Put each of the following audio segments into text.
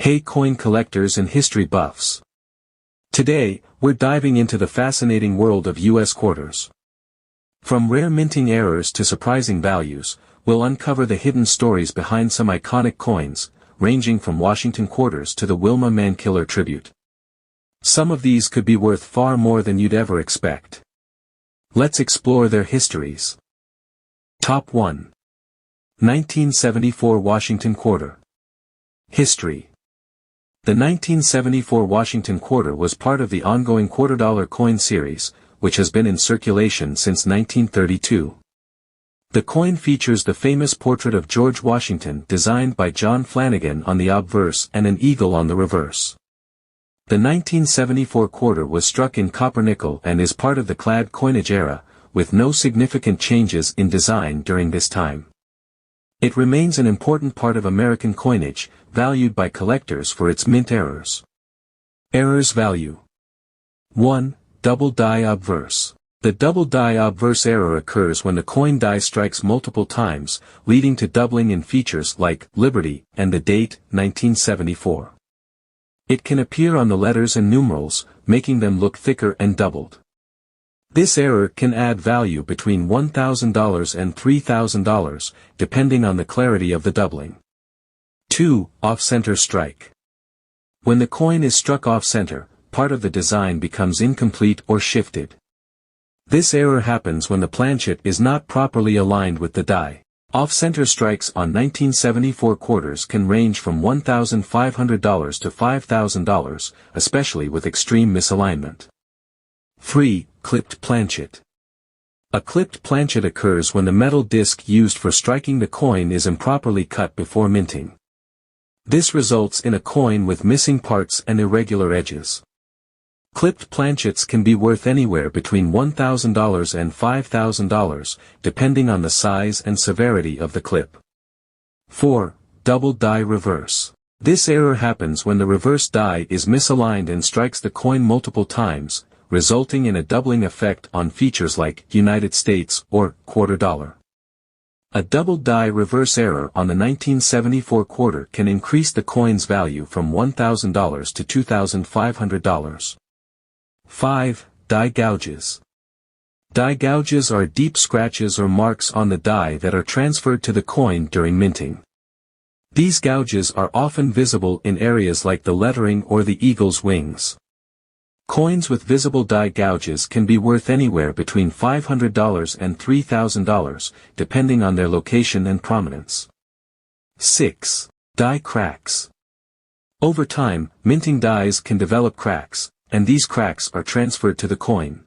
Hey coin collectors and history buffs. Today, we're diving into the fascinating world of US quarters. From rare minting errors to surprising values, we'll uncover the hidden stories behind some iconic coins, ranging from Washington quarters to the Wilma Mankiller tribute. Some of these could be worth far more than you'd ever expect. Let's explore their histories. Top 1. 1974 Washington Quarter. History. The 1974 Washington Quarter was part of the ongoing quarter-dollar coin series, which has been in circulation since 1932. The coin features the famous portrait of George Washington designed by John Flanagan on the obverse and an eagle on the reverse. The 1974 quarter was struck in copper-nickel and is part of the clad coinage era, with no significant changes in design during this time. It remains an important part of American coinage, valued by collectors for its mint errors. Errors value. 1. Double die obverse. The double die obverse error occurs when the coin die strikes multiple times, leading to doubling in features like Liberty and the date 1974. It can appear on the letters and numerals, making them look thicker and doubled. This error can add value between $1,000 and $3,000, depending on the clarity of the doubling. 2. Off-center strike. When the coin is struck off-center, part of the design becomes incomplete or shifted. This error happens when the planchet is not properly aligned with the die. Off-center strikes on 1974 quarters can range from $1,500 to $5,000, especially with extreme misalignment. 3. Clipped planchet. A clipped planchet occurs when the metal disc used for striking the coin is improperly cut before minting. This results in a coin with missing parts and irregular edges. Clipped planchets can be worth anywhere between $1,000 and $5,000, depending on the size and severity of the clip. 4. Double die reverse. This error happens when the reverse die is misaligned and strikes the coin multiple times, resulting in a doubling effect on features like United States or quarter dollar. A double die reverse error on the 1974 quarter can increase the coin's value from $1,000 to $2,500. 5. Die gouges. Die gouges are deep scratches or marks on the die that are transferred to the coin during minting. These gouges are often visible in areas like the lettering or the eagle's wings. Coins with visible die gouges can be worth anywhere between $500 and $3,000, depending on their location and prominence. 6. Die cracks. Over time, minting dies can develop cracks, and these cracks are transferred to the coin.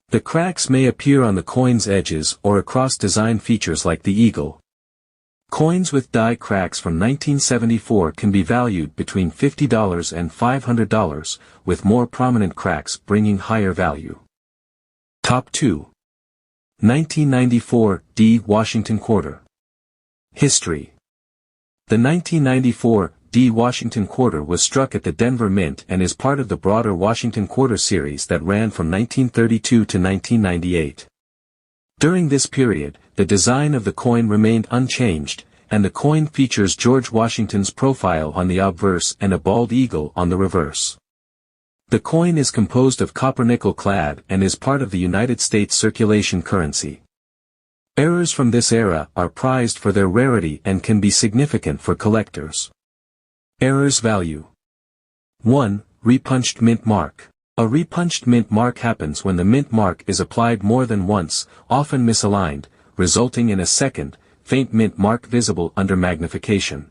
The cracks may appear on the coin's edges or across design features like the eagle. Coins with die cracks from 1974 can be valued between $50 and $500, with more prominent cracks bringing higher value. Top 2. 1994 D. Washington Quarter. History. The 1994 D. Washington Quarter was struck at the Denver Mint and is part of the broader Washington Quarter series that ran from 1932 to 1998. During this period, the design of the coin remained unchanged, and the coin features George Washington's profile on the obverse and a bald eagle on the reverse. The coin is composed of copper-nickel clad and is part of the United States circulation currency. Errors from this era are prized for their rarity and can be significant for collectors. Errors value. 1. Repunched mint mark. A repunched mint mark happens when the mint mark is applied more than once, often misaligned, resulting in a second, faint mint mark visible under magnification.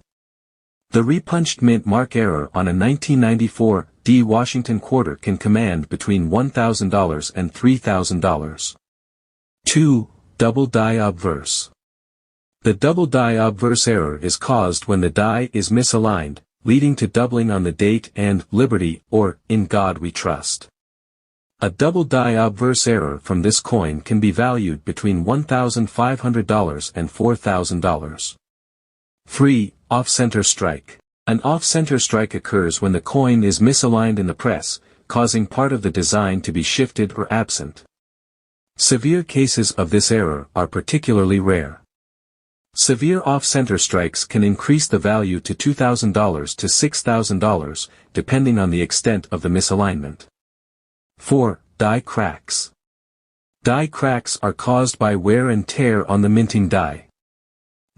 The repunched mint mark error on a 1994 D. Washington Quarter can command between $1,000 and $3,000. 2. Double die obverse. The double die obverse error is caused when the die is misaligned, leading to doubling on the date and Liberty or In God We Trust. A double die obverse error from this coin can be valued between $1,500 and $4,000. 3. Off-center strike. An off-center strike occurs when the coin is misaligned in the press, causing part of the design to be shifted or absent. Severe cases of this error are particularly rare. Severe off-center strikes can increase the value to $2,000 to $6,000, depending on the extent of the misalignment. 4. Die cracks. Die cracks are caused by wear and tear on the minting die.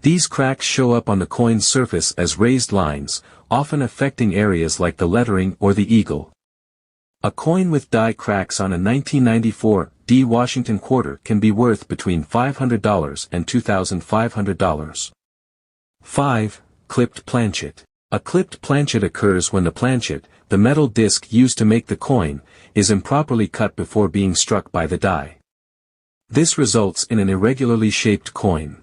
These cracks show up on the coin's surface as raised lines, often affecting areas like the lettering or the eagle. A coin with die cracks on a 1994 D Washington quarter can be worth between $500 and $2,500. 5. Clipped planchet. A clipped planchet occurs when the planchet, the metal disc used to make the coin, is improperly cut before being struck by the die. This results in an irregularly shaped coin.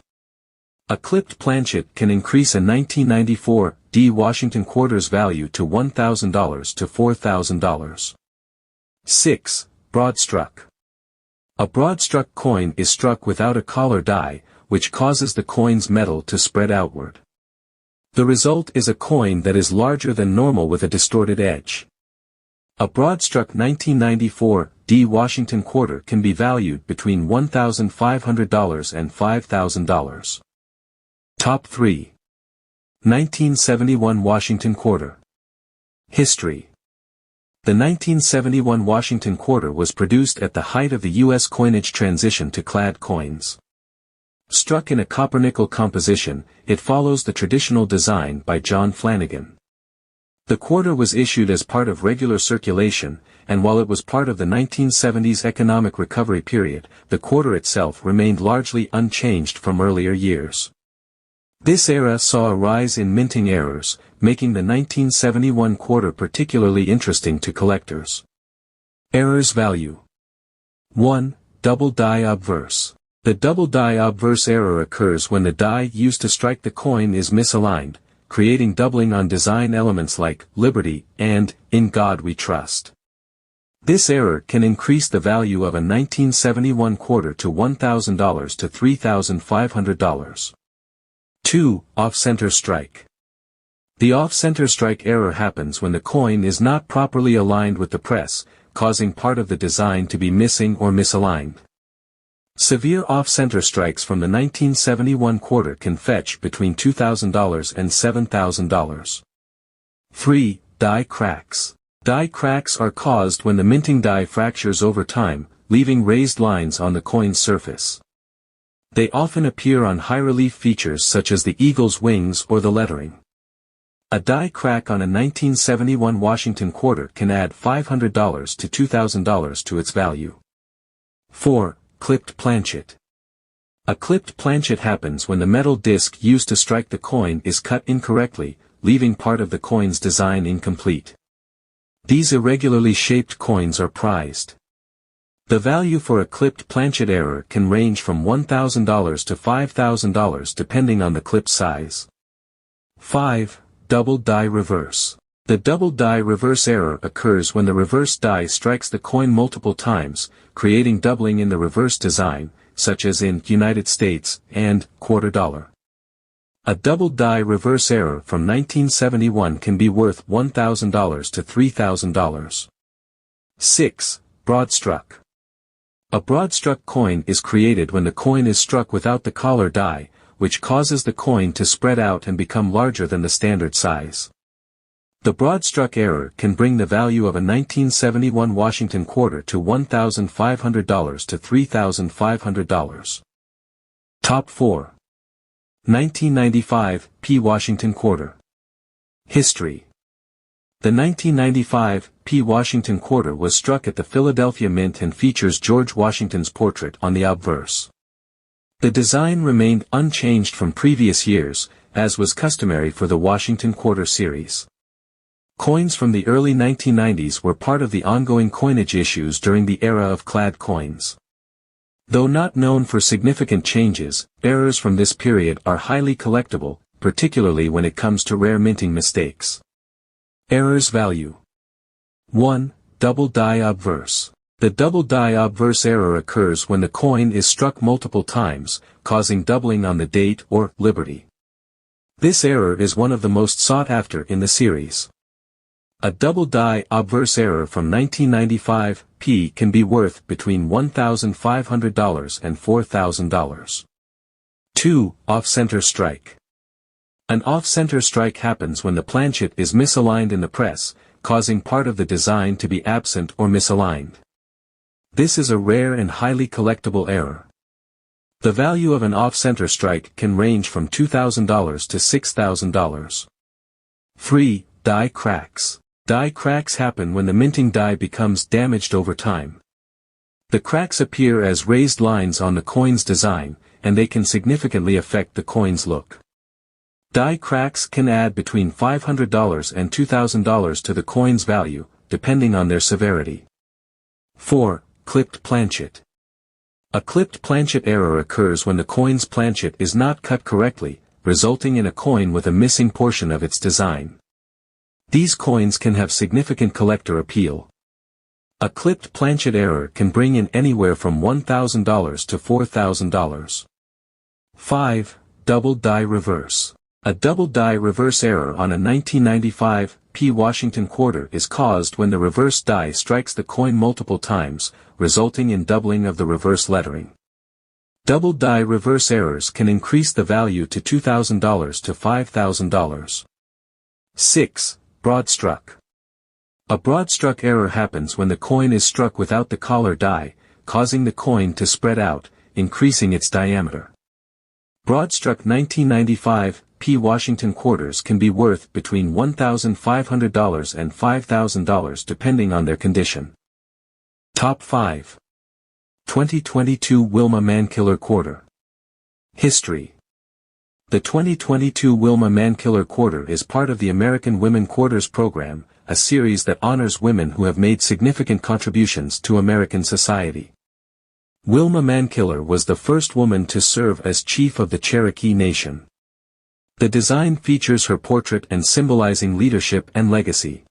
A clipped planchet can increase a 1994 D Washington quarter's value to $1,000 to $4,000. 6. Broad struck. A broad struck coin is struck without a collar die, which causes the coin's metal to spread outward. The result is a coin that is larger than normal with a distorted edge. A broad struck 1994 D Washington quarter can be valued between $1,500 and $5,000. Top 3. 1971 Washington quarter. History. The 1971 Washington quarter was produced at the height of the U.S. coinage transition to clad coins. Struck in a copper-nickel composition, it follows the traditional design by John Flanagan. The quarter was issued as part of regular circulation, and while it was part of the 1970s economic recovery period, the quarter itself remained largely unchanged from earlier years. This era saw a rise in minting errors, making the 1971 quarter particularly interesting to collectors. Errors value. 1. Double die obverse. The double die obverse error occurs when the die used to strike the coin is misaligned, creating doubling on design elements like Liberty and In God We Trust. This error can increase the value of a 1971 quarter to $1,000 to $3,500. 2. Off-center strike. The off-center strike error happens when the coin is not properly aligned with the press, causing part of the design to be missing or misaligned. Severe off-center strikes from the 1971 quarter can fetch between $2,000 and $7,000. 3. Die cracks. Die cracks are caused when the minting die fractures over time, leaving raised lines on the coin's surface. They often appear on high-relief features such as the eagle's wings or the lettering. A die crack on a 1971 Washington quarter can add $500 to $2,000 to its value. 4. Clipped planchet. A clipped planchet happens when the metal disc used to strike the coin is cut incorrectly, leaving part of the coin's design incomplete. These irregularly shaped coins are prized. The value for a clipped planchet error can range from $1,000 to $5,000 depending on the clip size. 5. Double die reverse. The double die reverse error occurs when the reverse die strikes the coin multiple times, creating doubling in the reverse design, such as in United States and quarter dollar. A double die reverse error from 1971 can be worth $1,000 to $3,000. 6. Broad struck. A broad struck coin is created when the coin is struck without the collar die, which causes the coin to spread out and become larger than the standard size. The broad struck error can bring the value of a 1971 Washington quarter to $1,500 to $3,500. Top 4. 1995 P. Washington quarter. History. The 1995 P. Washington quarter was struck at the Philadelphia Mint and features George Washington's portrait on the obverse. The design remained unchanged from previous years, as was customary for the Washington quarter series. Coins from the early 1990s were part of the ongoing coinage issues during the era of clad coins. Though not known for significant changes, errors from this period are highly collectible, particularly when it comes to rare minting mistakes. Errors value. 1. Double die obverse. The double die obverse error occurs when the coin is struck multiple times, causing doubling on the date or Liberty. This error is one of the most sought after in the series. A double die obverse error from 1995 P can be worth between $1,500 and $4,000. 2. Off-center strike. An off-center strike happens when the planchet is misaligned in the press, causing part of the design to be absent or misaligned. This is a rare and highly collectible error. The value of an off-center strike can range from $2,000 to $6,000. 3. Die cracks. Die cracks happen when the minting die becomes damaged over time. The cracks appear as raised lines on the coin's design, and they can significantly affect the coin's look. Die cracks can add between $500 and $2,000 to the coin's value, depending on their severity. 4. Clipped planchet. A clipped planchet error occurs when the coin's planchet is not cut correctly, resulting in a coin with a missing portion of its design. These coins can have significant collector appeal. A clipped planchet error can bring in anywhere from $1,000 to $4,000. 5. Double die reverse. A double die reverse error on a 1995 P Washington quarter is caused when the reverse die strikes the coin multiple times, resulting in doubling of the reverse lettering. Double die reverse errors can increase the value to $2,000 to $5,000. 6. Broad struck. A broad struck error happens when the coin is struck without the collar die, causing the coin to spread out, increasing its diameter. Broad struck 1995 P Washington quarters can be worth between $1,500 and $5,000 depending on their condition. Top 5. 2022 Wilma Mankiller quarter. History. The 2022 Wilma Mankiller quarter is part of the American Women Quarters program, a series that honors women who have made significant contributions to American society. Wilma Mankiller was the first woman to serve as chief of the Cherokee Nation. The design features her portrait and symbolizing leadership and legacy.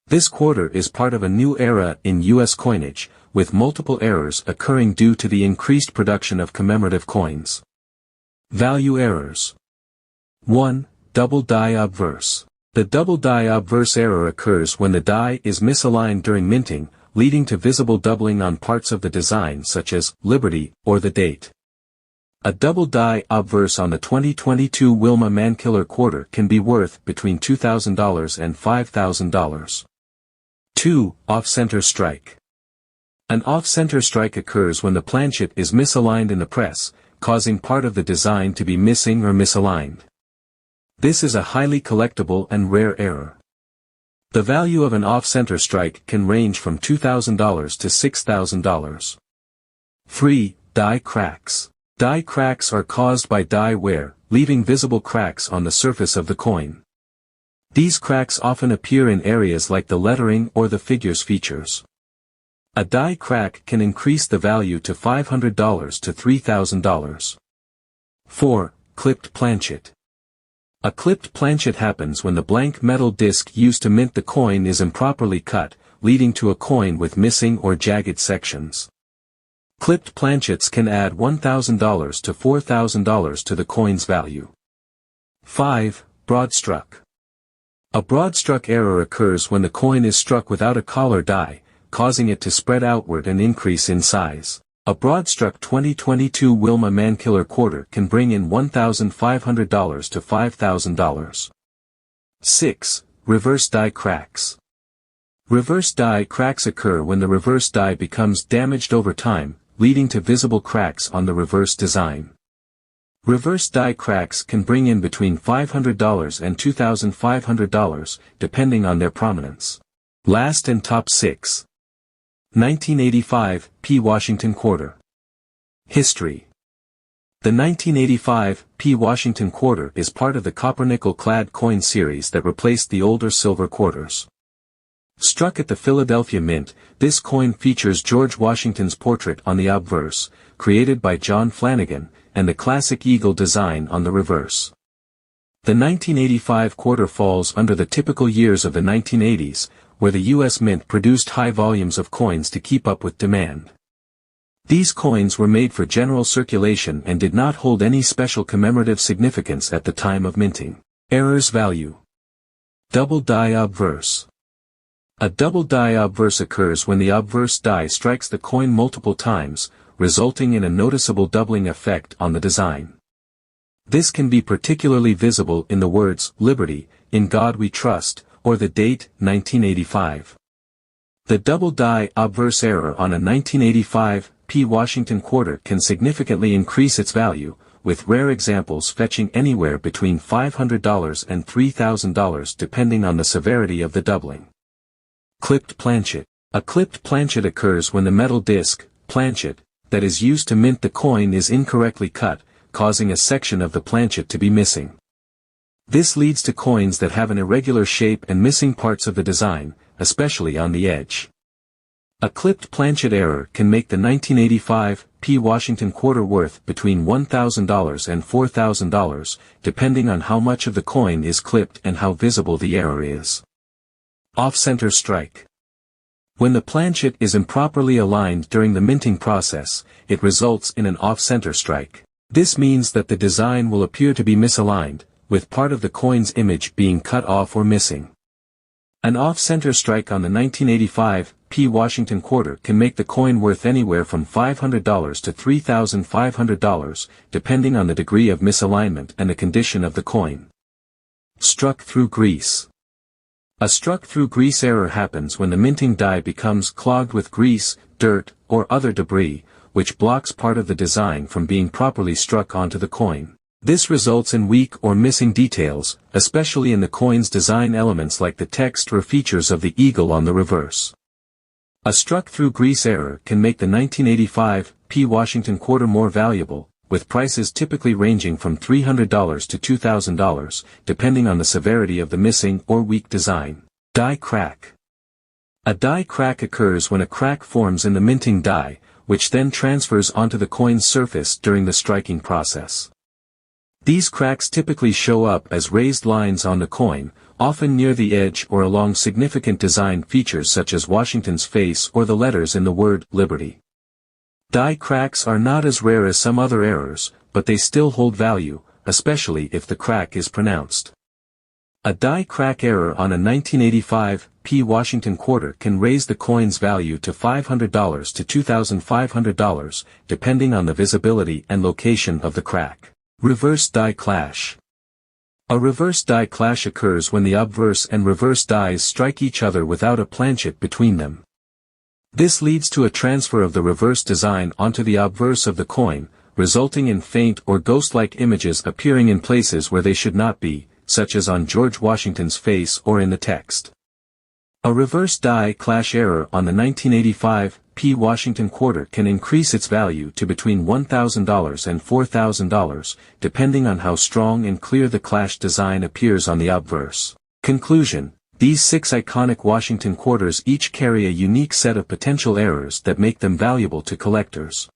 This quarter is part of a new era in U.S. coinage, with multiple errors occurring due to the increased production of commemorative coins. Value errors. 1. Double die obverse. The double die obverse error occurs when the die is misaligned during minting, leading to visible doubling on parts of the design such as Liberty or the date. A double die obverse on the 2022 Wilma Mankiller quarter can be worth between $2,000 and $5,000. 2. Off-center strike. An off-center strike occurs when the planchet is misaligned in the press, causing part of the design to be missing or misaligned. This is a highly collectible and rare error. The value of an off-center strike can range from $2,000 to $6,000. 3. Die cracks. Die cracks are caused by die wear, leaving visible cracks on the surface of the coin. These cracks often appear in areas like the lettering or the figure's features. A die crack can increase the value to $500 to $3,000. 4. Clipped planchet. A clipped planchet happens when the blank metal disc used to mint the coin is improperly cut, leading to a coin with missing or jagged sections. Clipped planchets can add $1,000 to $4,000 to the coin's value. 5. Broad struck. A broad struck error occurs when the coin is struck without a collar die, causing it to spread outward and increase in size. A broad struck 2022 Wilma Mankiller quarter can bring in $1,500 to $5,000. 6. Reverse die cracks. Reverse die cracks occur when the reverse die becomes damaged over time, leading to visible cracks on the reverse design. Reverse die cracks can bring in between $500 and $2,500, depending on their prominence. Last and top 6. 1985 P Washington quarter. History. The 1985 P Washington quarter is part of the copper-nickel clad coin series that replaced the older silver quarters. Struck at the Philadelphia Mint, this coin features George Washington's portrait on the obverse, created by John Flanagan, and the classic eagle design on the reverse. The 1985 quarter falls under the typical years of the 1980s, where the U.S. Mint produced high volumes of coins to keep up with demand. These coins were made for general circulation and did not hold any special commemorative significance at the time of minting. Errors value. Double die obverse. A double die obverse occurs when the obverse die strikes the coin multiple times, resulting in a noticeable doubling effect on the design. This can be particularly visible in the words, "Liberty, in God we trust," or the date, 1985. The double die obverse error on a 1985 P. Washington quarter can significantly increase its value, with rare examples fetching anywhere between $500 and $3,000 depending on the severity of the doubling. Clipped planchet. A clipped planchet occurs when the metal disc, planchet, that is used to mint the coin is incorrectly cut, causing a section of the planchet to be missing. This leads to coins that have an irregular shape and missing parts of the design, especially on the edge. A clipped planchet error can make the 1985 P. Washington quarter worth between $1,000 and $4,000, depending on how much of the coin is clipped and how visible the error is. Off-center strike. When the planchet is improperly aligned during the minting process, it results in an off-center strike. This means that the design will appear to be misaligned, with part of the coin's image being cut off or missing. An off-center strike on the 1985 P. Washington quarter can make the coin worth anywhere from $500 to $3,500, depending on the degree of misalignment and the condition of the coin. Struck through grease. A struck-through grease error happens when the minting die becomes clogged with grease, dirt, or other debris, which blocks part of the design from being properly struck onto the coin. This results in weak or missing details, especially in the coin's design elements like the text or features of the eagle on the reverse. A struck-through grease error can make the 1985 P. Washington quarter more valuable, with prices typically ranging from $300 to $2,000, depending on the severity of the missing or weak design. Die crack. A die crack occurs when a crack forms in the minting die, which then transfers onto the coin's surface during the striking process. These cracks typically show up as raised lines on the coin, often near the edge or along significant design features such as Washington's face or the letters in the word, Liberty. Die cracks are not as rare as some other errors, but they still hold value, especially if the crack is pronounced. A die crack error on a 1985 P. Washington quarter can raise the coin's value to $500 to $2,500, depending on the visibility and location of the crack. Reverse die clash. A reverse die clash occurs when the obverse and reverse dies strike each other without a planchet between them. This leads to a transfer of the reverse design onto the obverse of the coin, resulting in faint or ghost-like images appearing in places where they should not be, such as on George Washington's face or in the text. A reverse die clash error on the 1985 P. Washington quarter can increase its value to between $1,000 and $4,000, depending on how strong and clear the clash design appears on the obverse. Conclusion: these 6 iconic Washington quarters each carry a unique set of potential errors that make them valuable to collectors.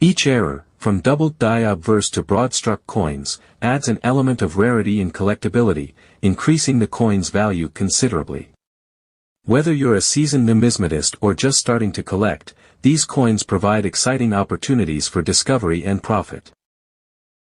Each error, from doubled die obverse to broad-struck coins, adds an element of rarity and collectability, increasing the coin's value considerably. Whether you're a seasoned numismatist or just starting to collect, these coins provide exciting opportunities for discovery and profit.